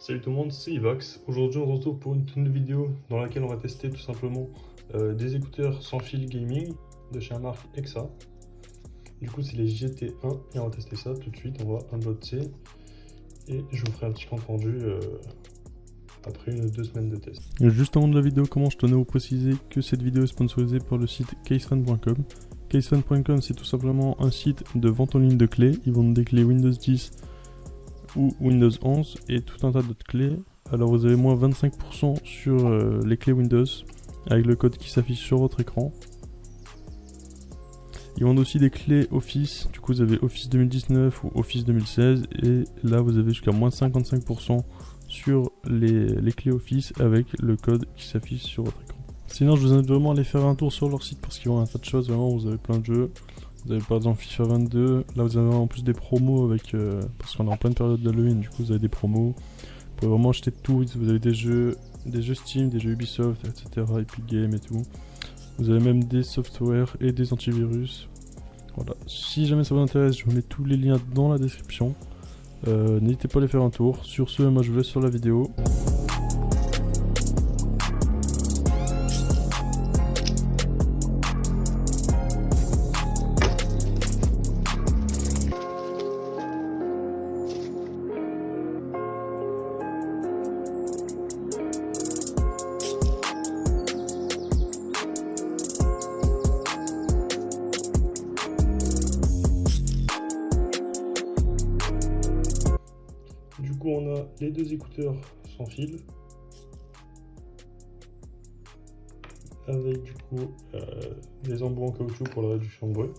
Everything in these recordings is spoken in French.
Salut tout le monde, c'est Ivax. Aujourd'hui on se retrouve pour une nouvelle vidéo dans laquelle on va tester tout simplement des écouteurs sans fil gaming de chez la marque Exa. Du coup c'est les GT1 et on va tester ça tout de suite, on va unboxer et je vous ferai un petit compte rendu après 1 ou 2 semaines de test. Juste avant de la vidéo, je tenais à vous préciser que cette vidéo est sponsorisée par le site casefan.com. Casefan.com c'est tout simplement un site de vente en ligne de clés, ils vendent des clés Windows 10 ou Windows 11 et tout un tas d'autres clés. Alors vous avez moins 25% sur les clés Windows avec le code qui s'affiche sur votre écran. Ils vendent aussi des clés Office, du coup vous avez Office 2019 ou Office 2016 et là vous avez jusqu'à moins 55% sur les clés Office avec le code qui s'affiche sur votre écran. Sinon je vous invite vraiment à aller faire un tour sur leur site parce qu'ils vendent un tas de choses, vraiment vous avez plein de jeux. Vous avez par exemple FIFA 22, là vous avez en plus des promos avec parce qu'on est en pleine période d'Halloween, du coup vous avez des promos. Vous pouvez vraiment acheter tout, vous avez des jeux Steam, des jeux Ubisoft, etc. Epic Games et tout. Vous avez même des softwares et des antivirus. Voilà, si jamais ça vous intéresse, je vous mets tous les liens dans la description. N'hésitez pas à aller faire un tour. Sur ce, moi je vous laisse sur la vidéo. Du coup on a les deux écouteurs sans fil avec du coup des embouts en caoutchouc pour la réduction de bruit.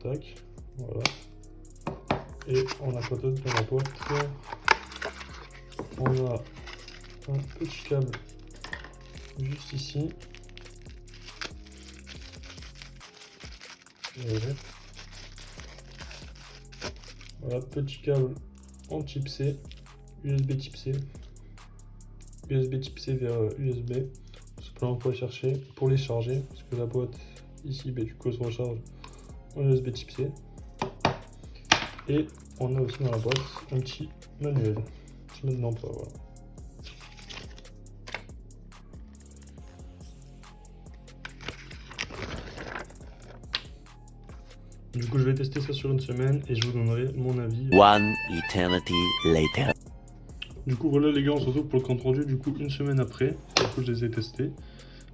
Tac, voilà. Et on a quoi d'autre dans la boîte? On a un petit câble juste ici. Voilà, petit câble en type C, USB type C, USB type C vers USB, simplement pour les chercher, pour les charger, parce que la boîte ici, du coup, se recharge en USB type C. Et on a aussi dans la boîte un petit manuel, d'emploi, voilà. Du coup, je vais tester ça sur une semaine et je vous donnerai mon avis. One eternity later. Du coup, voilà les gars, on se retrouve pour le compte rendu. Du coup, une semaine après, du coup, je les ai testés.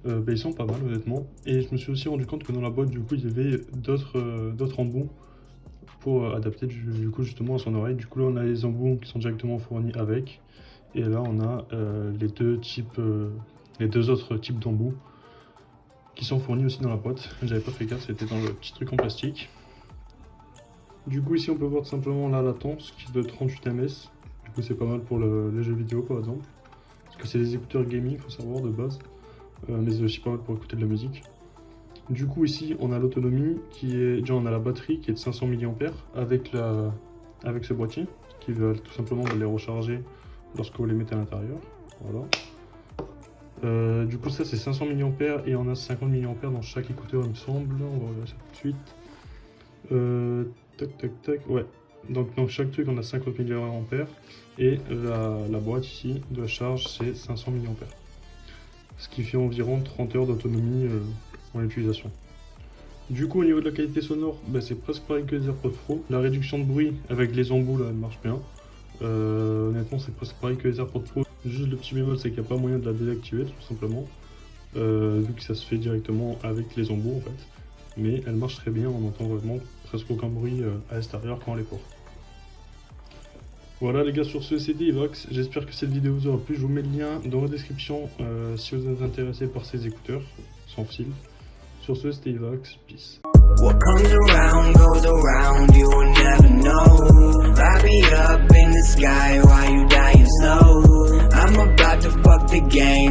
Ils sont pas mal, honnêtement. Et je me suis aussi rendu compte que dans la boîte, du coup, il y avait d'autres embouts pour adapter du coup justement à son oreille. Du coup, là, on a les embouts qui sont directement fournis avec. Et là, on a les deux autres types d'embouts qui sont fournis aussi dans la boîte. J'avais pas fait gaffe, c'était dans le petit truc en plastique. Du coup ici on peut voir tout simplement la latence qui est de 38 ms. Du coup c'est pas mal pour les jeux vidéo par exemple. Parce que c'est des écouteurs gaming, faut savoir de base. Mais c'est aussi pas mal pour écouter de la musique. Du coup ici on a l'autonomie qui est... Déjà on a la batterie qui est de 500 mAh avec ce boîtier qui va tout simplement les recharger lorsque vous les mettez à l'intérieur. Voilà. Du coup ça c'est 500 mAh et on a 50 mAh dans chaque écouteur il me semble. On va regarder ça tout de suite. Tac, ouais. Donc dans chaque truc on a 50 mAh et la boîte ici de charge c'est 500 mAh. Ce qui fait environ 30 heures d'autonomie en utilisation. Du coup au niveau de la qualité sonore, c'est presque pareil que les AirPods Pro. La réduction de bruit avec les embouts là elle marche bien. Honnêtement c'est presque pareil que les AirPods Pro. Juste le petit bémol c'est qu'il n'y a pas moyen de la désactiver tout simplement. Vu que ça se fait directement avec les embouts en fait. Mais elle marche très bien, on entend vraiment presque aucun bruit à l'extérieur quand on les porte. Voilà les gars, sur ce c'était Ivax, j'espère que cette vidéo vous aura plu, je vous mets le lien dans la description si vous êtes intéressé par ces écouteurs sans fil. Sur ce c'était Ivax, peace. What comes around goes around, you will never know. Light me up in the sky while you dying slow. I'm about to fuck the game.